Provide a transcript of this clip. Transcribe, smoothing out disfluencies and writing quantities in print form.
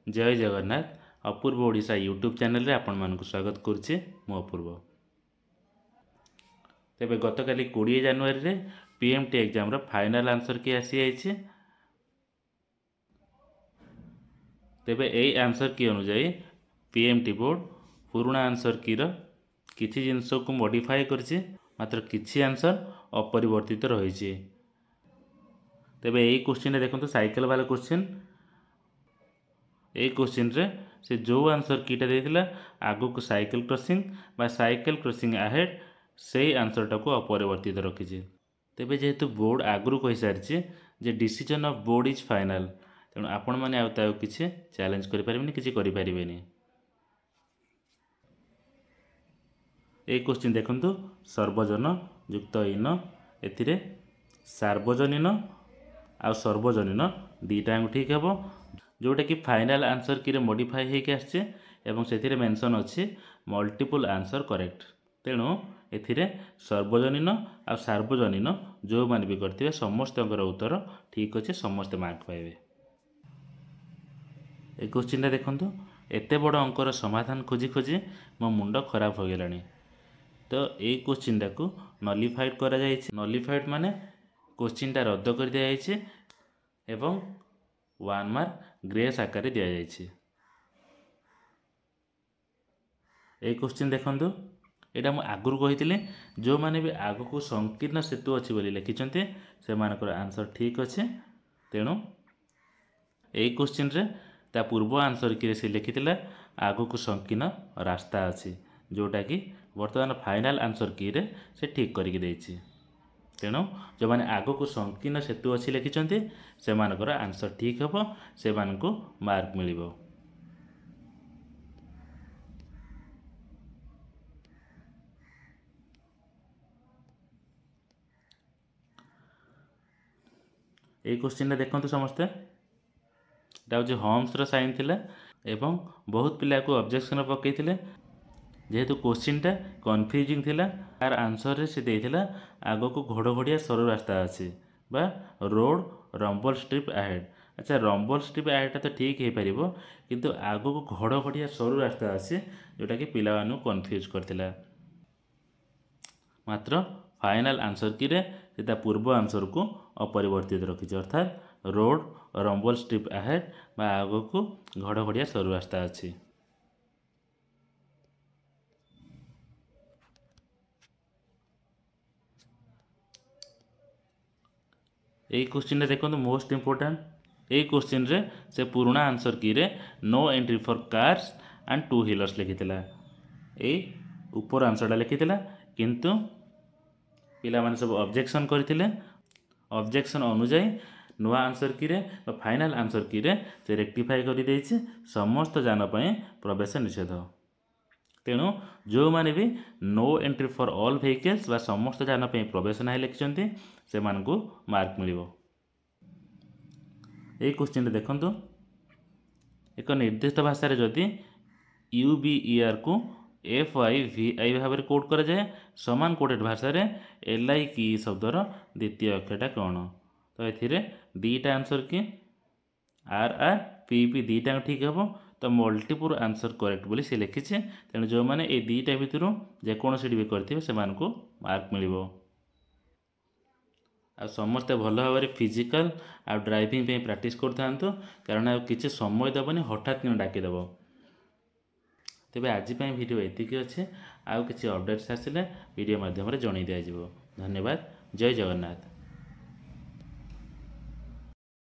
जय जगन्नाथ। अपूर्व Odisha YouTube channel रे आपण मानक स्वागत करुचे मो अपूर्व। तेबे गतकाली 20 जनवरी रे पीएमटी एग्जाम रो फाइनल आंसर की आसी जाइए। तेबे एई आंसर की अनुसार पीएमटी बोर्ड पुराना आंसर की रो किछि जिंस को मॉडिफाई करछि, मात्र किछि आंसर अपरिवर्तित रही। तेबे एई क्वेश्चन देखंतु साइकिल वाला क्वेश्चन। ए क्वेश्चन रे से जो आंसर कीटा देथिला आगु को साइकिल क्रॉसिंग बा साइकिल क्रॉसिंग अहेड से आंसर टाको अपरिवर्तित रखिछि। तेबे जेहेतु बोर्ड आगु कहि सारिछि जे decision of board is final, तेणु आपण माने आ ताको किछि चैलेंज करि परिबेनी, किछि करि परिबेनी। ए क्वेश्चन देखंतु सर्वजन युक्त इन एथिरे सार्वजनीन आ सर्वजनीन दीटा ठीक हेबो, जोटा कि फाइनल आंसर की मॉडिफाई होके आछे एवं से मेंशन अच्छी मल्टीपल आंसर करेक्ट। तेणु एथिरे सर्वजनीन आ सार्वजनीन जो मान भी करथिबे समस्त उत्तर ठीक अच्छे, समस्ते मार्क पाइबे। ए क्वेश्चन देखंतु एते बड़ अंकर समाधान खोजी खोजी मो मुंड खराब हो गलानी। तो ये क्वेश्चन टाको नलिफाइड करा जायछि। नलिफाइड माने क्वेश्चन टा रद्द कर दिया जायछि एवं 1 मार्क ग्रेस आकार दि जायछि। ए क्वेश्चन देखंतु एटा मु आगुर कहिथिले जो माने भी आगु को संकीर्ण सेतु अछि बोली लिखिचंते से मानकर आंसर ठीक अछि। तेणु ए क्वेश्चन रे ता पूर्व आंसर कि से लिखिथिला आगु को संकीर्ण रास्ता अछि, जोटा कि वर्तमान फाइनल आंसर की रे से ठीक करके देछि। तेणु जो माने आगु को संकीर्ण सेतु अच्छी लिखिचंते से मानकर आंसर ठीक हेबो, से मानकु मार्क मिलिबो। ए क्वेश्चन देखंतु समस्ते एटा होछि होम्स रो साइन थिला एवं बहुत पिला को ऑब्जेक्शन पकैथिले जेहेतु क्वेश्चन टा कन्फ्यूजिंग थिला। तार आंसर रे से देथिला आगो को घोड़घोड़िया सरू रास्ता अछि बा रोड रंबल स्ट्रिप अहेड। अच्छा, रंबल स्ट्रिप अहेड तो ठीक हे परिबो, किंतु आगो को घोड़घोड़िया सरू रास्ता अछि जोटा कि पिला मानु कन्फ्यूज करथिला। मात्र फाइनल आंसर की रे सेटा पूर्व आंसर को अपरिवर्तित रखिछ, अर्थात रोड रंबल स्ट्रिप अहेड बा आगो को घोड़घोड़िया सरू रास्ता अछि। ए क्वेश्चन देखो मोस्ट इंपोर्टेंट। ए क्वेश्चन रे से पुराना आंसर की रे no entry for cars and two wheelers लिखिथिला। ए ऊपर आंसर टा लिखिथिला, किंतु पिला माने सब ऑब्जेक्शन करथिले। ऑब्जेक्शन अनुसार नुआ आंसर की रे फाइनल आंसर की रे से रेक्टिफाई कर देछि समस्त जान पय प्रवेश निषेध। तेणु जो माने भी no entry for all vehicles बा समस्त जान पय प्रवेश नाही लिखिचंती से मानकु मार्क मिलिबो। ए क्वेश्चन देखंतु एक निर्दिष्ट भाषा रे जदि यूबीईआर को FIVI भाव में कोड करा जाए, समान कोडेड भाषा रे LI की शब्दर द्वितीय अक्षरटा कौन? तो एथिरे दीटा आंसर की RR PP दीटा ठीक हेबो। तो मल्टीपल आंसर करेक्ट बोली से लिखिছে। तेणु जो माने ए दीटा भितरु जेकोसी भी करथिबे से मानकु मार्क मिलिबो। आ समस्ते भल भाव में फिजिकल आ ड्राइविंग पे प्रैक्टिस करथांतु, कारण आ किछि समय दबनी हठात कि डाकिदेव। तेबे आज वीडियो एतिकी अच्छे, आउ किछि अपडेट्स आसिले वीडियो माध्यम रे जणाई दिया जिवो। धन्यवाद। जय जगन्नाथ।